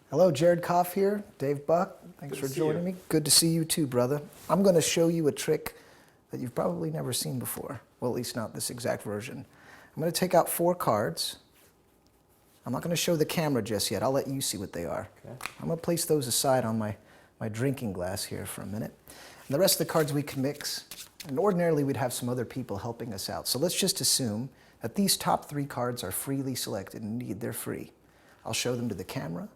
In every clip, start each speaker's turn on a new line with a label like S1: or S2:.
S1: Hello, Jared Kopf here, Dave Buck. Thanks for joining me. Good to see you too, brother. I'm going to show you a trick that you've probably never seen before. Well, at least not this exact version. I'm going to take out 4 cards. I'm not going to show the camera just yet. I'll let you see what they are. Okay. I'm going to place those aside on my drinking glass here for a minute. And the rest of the cards we can mix. And ordinarily, we'd have some other people helping us out. So let's just assume that these top 3 cards are freely selected. Indeed, they're free. I'll show them to the camera.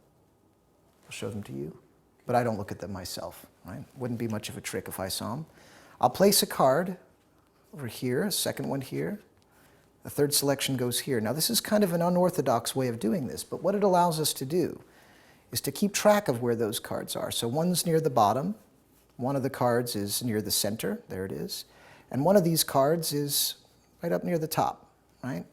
S1: I'll show them to you, but I don't look at them myself, right? Wouldn't be much of a trick if I saw them. I'll place a card over here, a second one here. The third selection goes here. Now this is kind of an unorthodox way of doing this, but what it allows us to do is to keep track of where those cards are. So one's near the bottom, one of the cards is near the center, there it is, and one of these cards is right up near the top, right?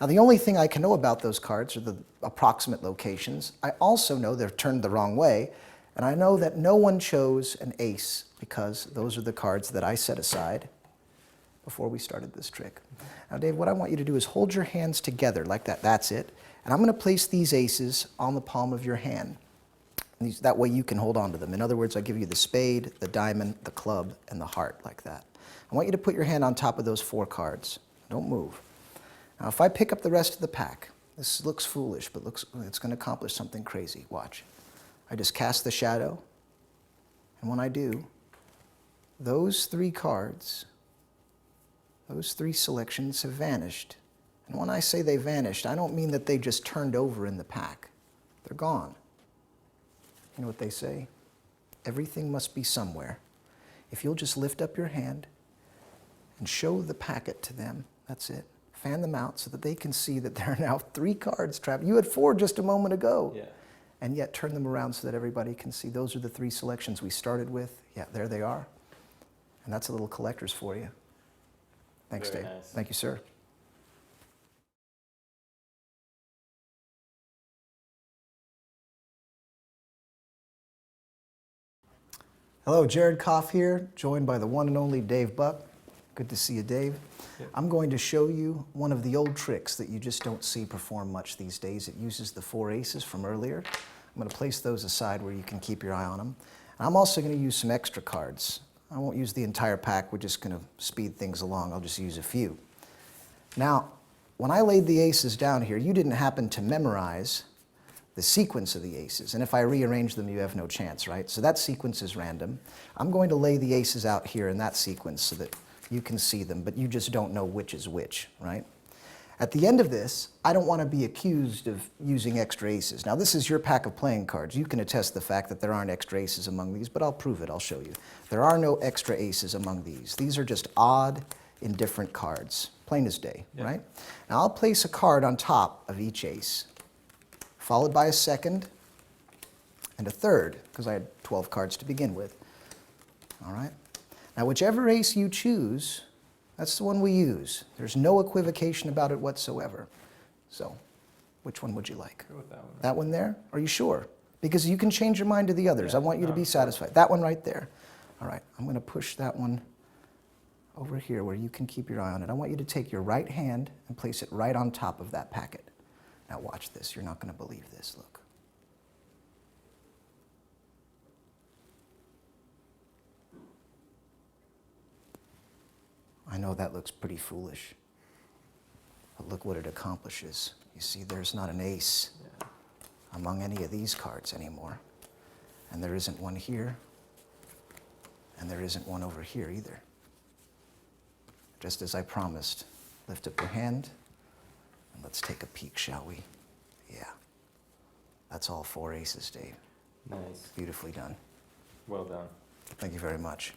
S1: Now, the only thing I can know about those cards are the approximate locations. I also know they're turned the wrong way, and I know that no one chose an ace because those are the cards that I set aside before we started this trick. Now, Dave, what I want you to do is hold your hands together like that. That's it. And I'm going to place these aces on the palm of your hand. That way you can hold on to them. In other words, I give you the spade, the diamond, the club, and the heart like that. I want you to put your hand on top of those 4 cards. Don't move. Now, if I pick up the rest of the pack, this looks foolish, but it's going to accomplish something crazy. Watch. I just cast the shadow, and when I do, those 3 cards, those 3 selections have vanished. And when I say they vanished, I don't mean that they just turned over in the pack. They're gone. You know what they say? Everything must be somewhere. If you'll just lift up your hand and show the packet to them, that's it. Fan them out so that they can see that there are now 3 cards trapped. You had 4 just a moment ago. Yeah. And yet turn them around so that everybody can see. Those are the 3 selections we started with. Yeah, there they are. And that's a little collector's for you. Thanks, Dave. Nice. Thank you, sir. Hello, Jared Kopf here, joined by the one and only Dave Buck. Good to see you, Dave. Yep. I'm going to show you one of the old tricks that you just don't see performed much these days. It uses the 4 aces from earlier. I'm going to place those aside where you can keep your eye on them. And I'm also going to use some extra cards. I won't use the entire pack. We're just going to speed things along. I'll just use a few. Now, when I laid the aces down here, you didn't happen to memorize the sequence of the aces. And if I rearrange them, you have no chance, right? So that sequence is random. I'm going to lay the aces out here in that sequence so that you can see them, but you just don't know which is which, right? At the end of this, I don't want to be accused of using extra aces. Now, this is your pack of playing cards. You can attest the fact that there aren't extra aces among these, but I'll prove it. I'll show you. There are no extra aces among these. These are just odd, indifferent cards, plain as day, right? Now, I'll place a card on top of each ace, followed by a second and a third, because I had 12 cards to begin with, all right? Now, whichever ace you choose, that's the one we use. There's no equivocation about it whatsoever. So, which one would you like? Go with that one. That one there? Are you sure? Because you can change your mind to the others. I want you to be satisfied. That one right there. All right, I'm going to push that one over here where you can keep your eye on it. I want you to take your right hand and place it right on top of that packet. Now watch this. You're not going to believe this. Look. I know that looks pretty foolish, but look what it accomplishes. You see, there's not an ace among any of these cards anymore. And there isn't one here, and there isn't one over here either. Just as I promised, lift up your hand, and let's take a peek, shall we? Yeah. That's all 4 aces, Dave. Nice. Beautifully done.
S2: Well done.
S1: Thank you very much.